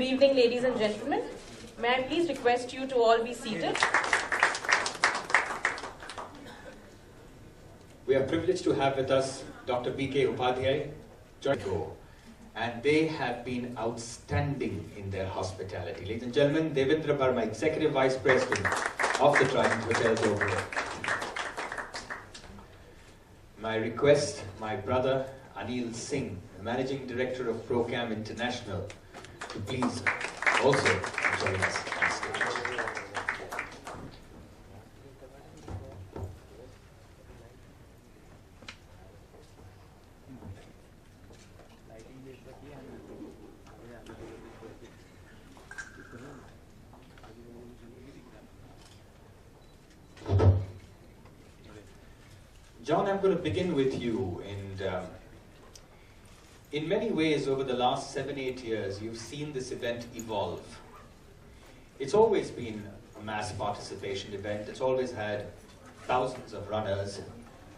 evening, ladies and gentlemen. May I please request you to all be seated? We are privileged to have with us Dr. B.K. Upadhyay, and they have been outstanding in their hospitality. Ladies and gentlemen, Devendra Verma, Executive Vice President of the Trident Hotels over there. My request, my brother Anil Singh, Managing Director of Procam International, to please also join us on stage. John, I'm going to begin with you, and in many ways over the last 7-8 years you've seen this event evolve. It's always been a mass participation event, it's always had thousands of runners,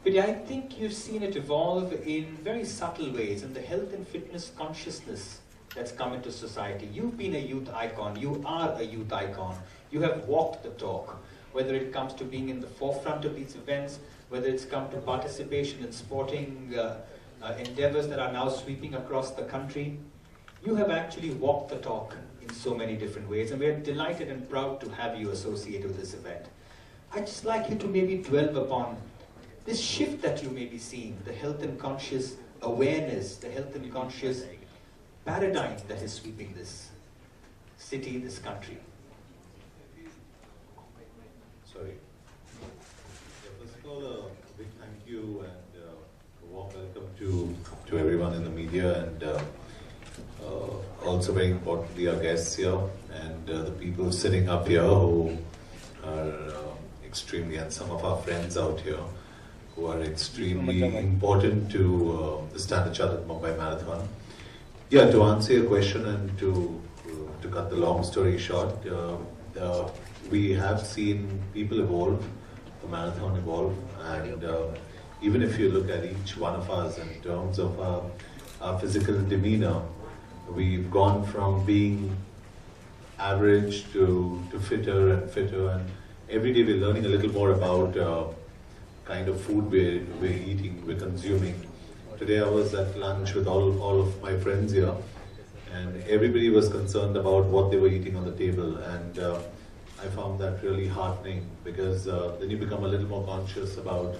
but I think you've seen it evolve in very subtle ways in the health and fitness consciousness that's come into society. You've been a youth icon, you are a youth icon, you have walked the talk, whether it comes to being in the forefront of these events, whether it's come to participation in sporting endeavors that are now sweeping across the country. You have actually walked the talk in so many different ways, and we're delighted and proud to have you associated with this event. I'd just like you to maybe dwell upon this shift that you may be seeing, the health and conscious awareness, the health and conscious paradigm that is sweeping this city, this country. Sorry. First of all, a big thank you and a warm welcome to everyone in the media, and also very importantly our guests here and the people sitting up here who are extremely, and some of our friends out here who are extremely important to the Standard Chartered Mumbai Marathon. Yeah, to answer your question and to cut the long story short, we have seen people evolve, the marathon evolve, and even if you look at each one of us in terms of our physical demeanor, we've gone from being average to fitter and fitter, and every day we're learning a little more about kind of food we're eating, we're consuming. Today I was at lunch with all of my friends here, and everybody was concerned about what they were eating on the table, and I found that really heartening, because then you become a little more conscious about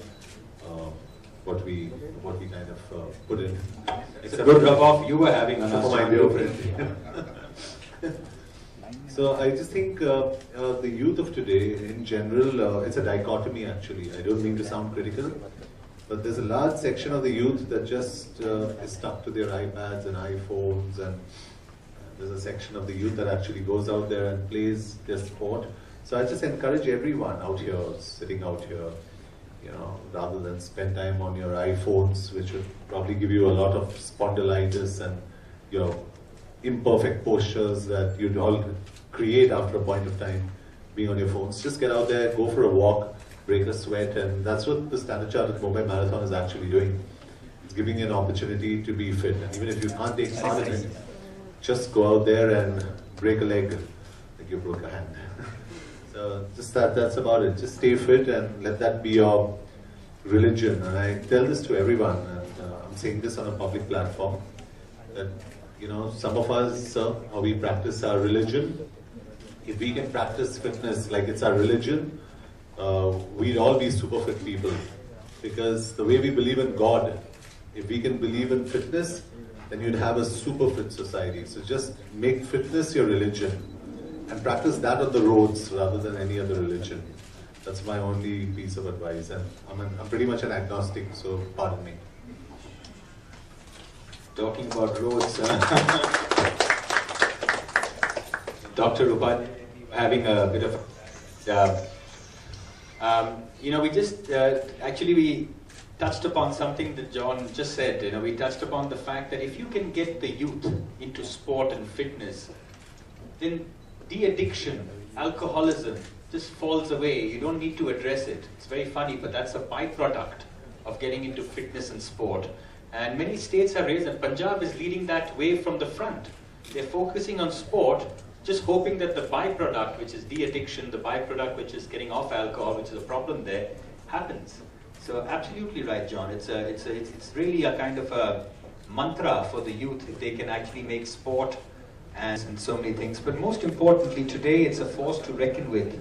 what we kind of put in. It's a good rub-off you were having on us, my dear friend. So I just think the youth of today, in general, it's a dichotomy actually. I don't mean to sound critical, but there's a large section of the youth that just is stuck to their iPads and iPhones, and there's a section of the youth that actually goes out there and plays their sport. So I just encourage everyone out here, sitting out here, you know, rather than spend time on your iPhones, which would probably give you a lot of spondylitis and, you know, imperfect postures that you'd all create after a point of time being on your phones. Just get out there, go for a walk, break a sweat, and that's what the Standard Chartered Mumbai Marathon is actually doing. It's giving you an opportunity to be fit, and even if you can't take part in it, just go out there and break a leg like you broke a hand. So just that's about it. Just stay fit and let that be your religion. And I tell this to everyone, and I'm saying this on a public platform, that, you know, some of us, how we practice our religion, if we can practice fitness like it's our religion, we'd all be super fit people. Because the way we believe in God, if we can believe in fitness, then you'd have a super fit society. So just make fitness your religion and practice that on the roads rather than any other religion. That's my only piece of advice, and I'm pretty much an agnostic, so pardon me. Talking about roads, Dr. Upadhyay, having a bit of, you know, we just, actually we touched upon something that John just said. You know, we touched upon the fact that if you can get the youth into sport and fitness, then de-addiction, alcoholism just falls away. You don't need to address it. It's very funny, but that's a byproduct of getting into fitness and sport. And many states are raised, and Punjab is leading that way from the front. They're focusing on sport, just hoping that the byproduct, which is de-addiction, the byproduct which is getting off alcohol, which is a problem there, happens. So absolutely right, John. It's really a kind of a mantra for the youth if they can actually make sport and so many things. But most importantly, today it's a force to reckon with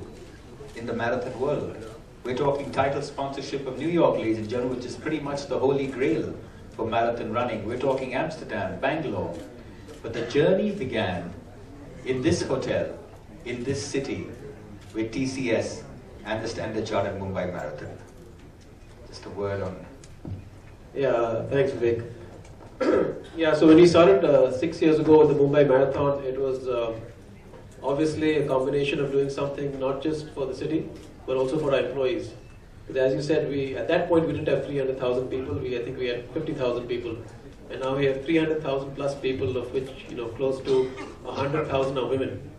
in the marathon world. We're talking title sponsorship of New York, ladies and gentlemen, which is pretty much the holy grail for marathon running. We're talking Amsterdam, Bangalore. But the journey began in this hotel, in this city, with TCS and the Standard Chartered Mumbai Marathon. Just a word on... Yeah, thanks, Vivek. Yeah, so when we started 6 years ago with the Mumbai Marathon, it was obviously a combination of doing something not just for the city, but also for our employees. Because as you said, at that point we didn't have 300,000 people. I think we had 50,000 people, and now we have 300,000 plus people, of which close to 100,000 are women,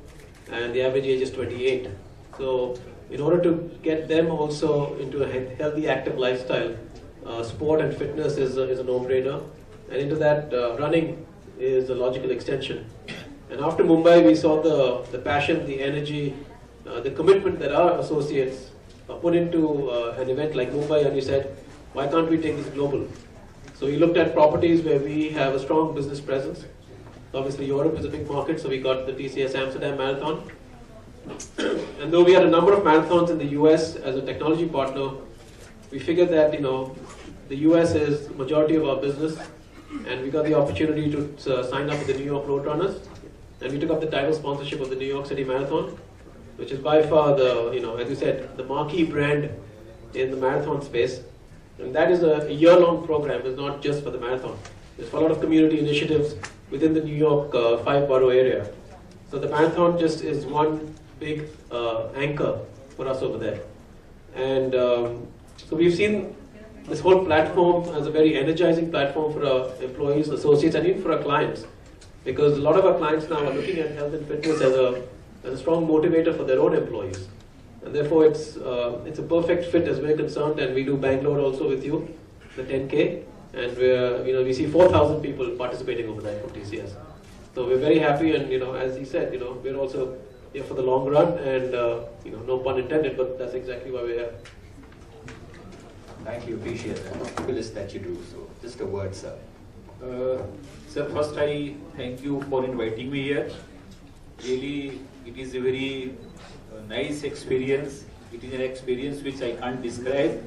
and the average age is 28. So in order to get them also into a healthy, active lifestyle, sport and fitness is a no-brainer, and into that running is a logical extension. And after Mumbai, we saw the passion, the energy, the commitment that our associates put into an event like Mumbai, and we said, why can't we take this global? So we looked at properties where we have a strong business presence. Obviously Europe is a big market, so we got the TCS Amsterdam Marathon. And though we had a number of marathons in the US as a technology partner, we figured that the US is the majority of our business, and we got the opportunity to sign up with the New York Roadrunners, and we took up the title sponsorship of the New York City Marathon, which is by far the, as you said, the marquee brand in the marathon space. And that is a year-long program. It's not just for the marathon. There's a lot of community initiatives within the New York 5-borough area. So the marathon just is one big anchor for us over there. And so we've seen this whole platform as a very energizing platform for our employees, associates, and even for our clients. Because a lot of our clients now are looking at health and fitness as a strong motivator for their own employees. And therefore it's a perfect fit as we're concerned, and we do Bangalore also with you, the 10K, and we see 4,000 people participating over there from TCS. So we're very happy, and as he said, we're also here for the long run, and no pun intended, but that's exactly why we're here. Thank you, appreciate that. Fabulous that you do so. Just a word, sir. Sir, first I thank you for inviting me here. Really, it is a very nice experience. It is an experience which I can't describe.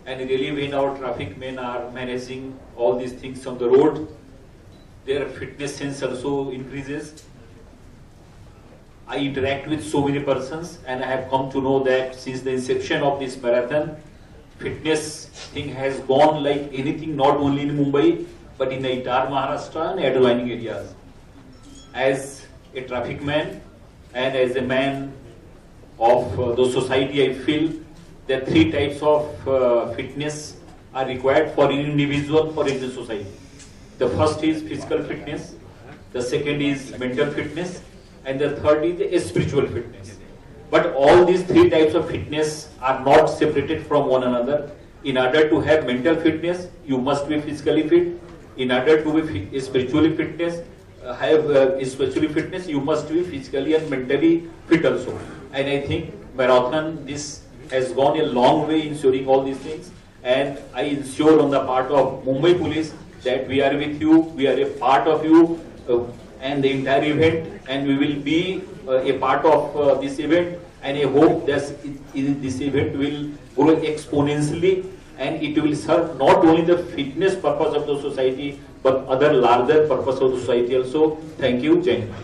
And really, when our traffic men are managing all these things on the road, their fitness sense also increases. I interact with so many persons, and I have come to know that since the inception of this marathon, fitness thing has gone like anything, not only in Mumbai, but in the entire Maharashtra and adjoining areas. As a traffic man and as a man of the society, I feel that 3 types of fitness are required for an individual or in the society. The first is physical fitness, the second is mental fitness, and the third is the spiritual fitness. But all these 3 types of fitness are not separated from one another. In order to have mental fitness, you must be physically fit. In order to be spiritually fitness, you must be physically and mentally fit also. And I think marathon, this has gone a long way in ensuring all these things. And I ensure on the part of Mumbai Police that we are with you, we are a part of you and the entire event, and we will be a part of this event. And I hope that this event will grow exponentially, and it will serve not only the fitness purpose of the society, but other larger purpose of the society also. Thank you, Jai Hind.